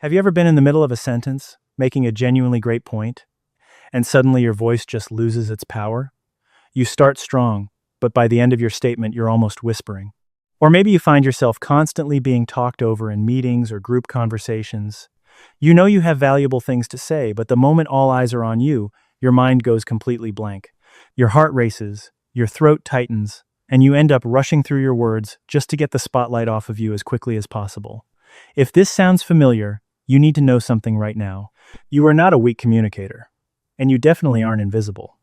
Have you ever been in the middle of a sentence, making a genuinely great point, and suddenly your voice just loses its power? You start strong, but by the end of your statement, you're almost whispering. Or maybe you find yourself constantly being talked over in meetings or group conversations. You know you have valuable things to say, but the moment all eyes are on you, your mind goes completely blank. Your heart races, your throat tightens, and you end up rushing through your words just to get the spotlight off of you as quickly as possible. If this sounds familiar, you need to know something right now. You are not a weak communicator, and you definitely aren't invisible.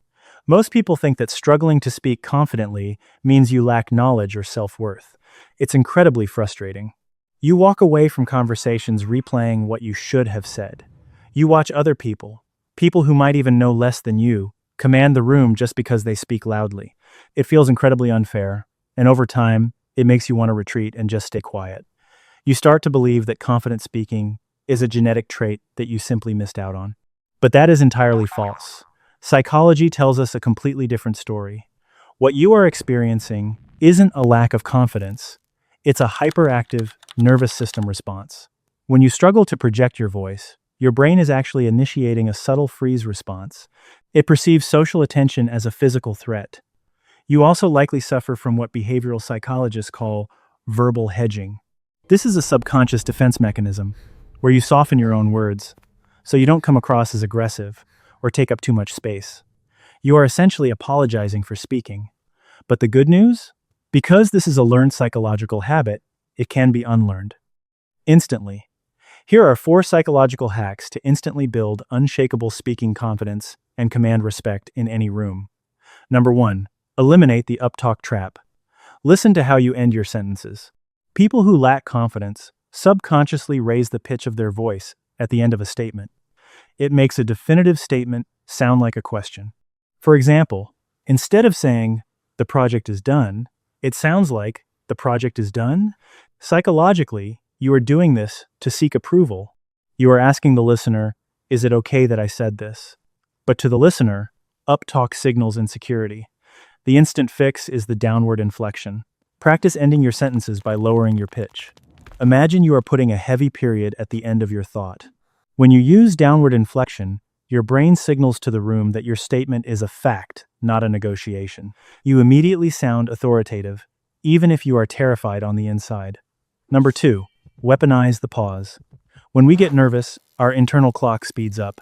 Most people think that struggling to speak confidently means you lack knowledge or self-worth. It's incredibly frustrating. You walk away from conversations replaying what you should have said. You watch other people who might even know less than you, command the room just because they speak loudly. It feels incredibly unfair, and over time, it makes you want to retreat and just stay quiet. You start to believe that confident speaking is a genetic trait that you simply missed out on. But that is entirely false. Psychology tells us a completely different story. What you are experiencing isn't a lack of confidence. It's a hyperactive nervous system response. When you struggle to project your voice, your brain is actually initiating a subtle freeze response. It perceives social attention as a physical threat. You also likely suffer from what behavioral psychologists call verbal hedging. This is a subconscious defense mechanism where you soften your own words so you don't come across as aggressive or take up too much space. You are essentially apologizing for speaking. But the good news? Because this is a learned psychological habit, it can be unlearned. Instantly. Here are 4 psychological hacks to instantly build unshakable speaking confidence and command respect in any room. Number 1. Eliminate the uptalk trap. Listen to how you end your sentences. People who lack confidence subconsciously raise the pitch of their voice at the end of a statement. It makes a definitive statement sound like a question. For example, instead of saying, "The project is done," it sounds like, "The project is done?" Psychologically, you are doing this to seek approval. You are asking the listener, "Is it okay that I said this?" But to the listener, uptalk signals insecurity. The instant fix is the downward inflection. Practice ending your sentences by lowering your pitch. Imagine you are putting a heavy period at the end of your thought. When you use downward inflection, your brain signals to the room that your statement is a fact, not a negotiation. You immediately sound authoritative, even if you are terrified on the inside. Number 2, weaponize the pause. When we get nervous, our internal clock speeds up.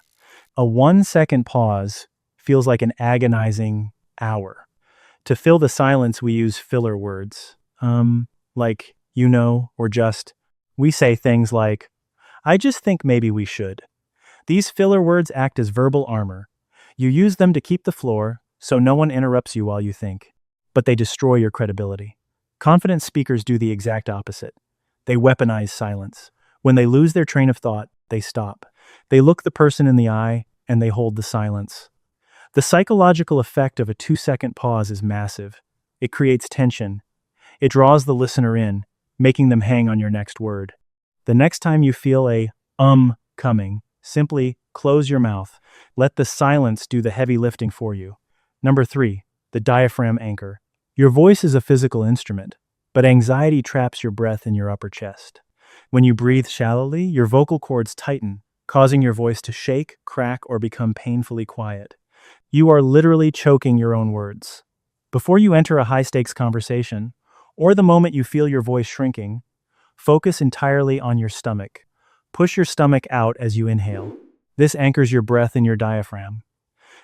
A 1-second pause feels like an agonizing hour. To fill the silence, we use filler words. Like, or just. We say things like, "I just think maybe we should." These filler words act as verbal armor. You use them to keep the floor, so no one interrupts you while you think. But they destroy your credibility. Confident speakers do the exact opposite. They weaponize silence. When they lose their train of thought, they stop. They look the person in the eye, and they hold the silence. The psychological effect of a 2-second pause is massive. It creates tension. It draws the listener in, making them hang on your next word. The next time you feel a coming, simply close your mouth. Let the silence do the heavy lifting for you. Number 3, the diaphragm anchor. Your voice is a physical instrument, but anxiety traps your breath in your upper chest. When you breathe shallowly, your vocal cords tighten, causing your voice to shake, crack, or become painfully quiet. You are literally choking your own words. Before you enter a high-stakes conversation, or the moment you feel your voice shrinking, focus entirely on your stomach. Push your stomach out as you inhale. This anchors your breath in your diaphragm.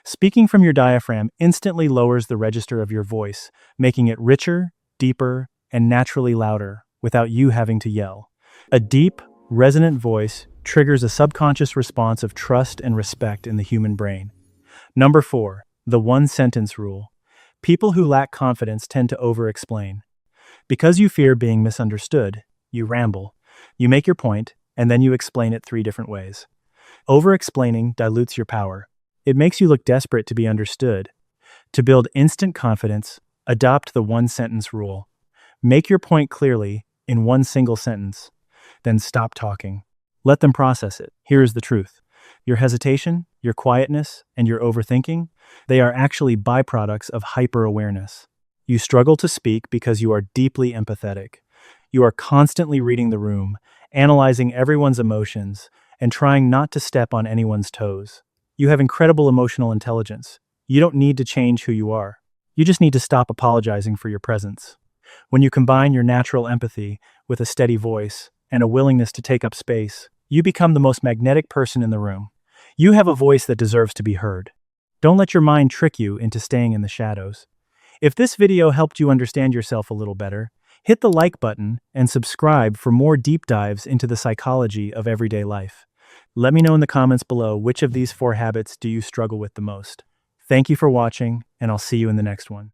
Speaking from your diaphragm instantly lowers the register of your voice, making it richer, deeper, and naturally louder without you having to yell. A deep, resonant voice triggers a subconscious response of trust and respect in the human brain. Number 4, the 1-sentence rule. People who lack confidence tend to over-explain. Because you fear being misunderstood, you ramble. You make your point, and then you explain it 3 different ways. Over-explaining dilutes your power. It makes you look desperate to be understood. To build instant confidence, adopt the 1-sentence rule. Make your point clearly in 1 single sentence. Then stop talking. Let them process it. Here is the truth. Your hesitation, your quietness, and your overthinking, they are actually byproducts of hyper-awareness. You struggle to speak because you are deeply empathetic. You are constantly reading the room, analyzing everyone's emotions, and trying not to step on anyone's toes. You have incredible emotional intelligence. You don't need to change who you are. You just need to stop apologizing for your presence. When you combine your natural empathy with a steady voice and a willingness to take up space, you become the most magnetic person in the room. You have a voice that deserves to be heard. Don't let your mind trick you into staying in the shadows. If this video helped you understand yourself a little better, hit the like button and subscribe for more deep dives into the psychology of everyday life. Let me know in the comments below which of these 4 habits do you struggle with the most. Thank you for watching, and I'll see you in the next one.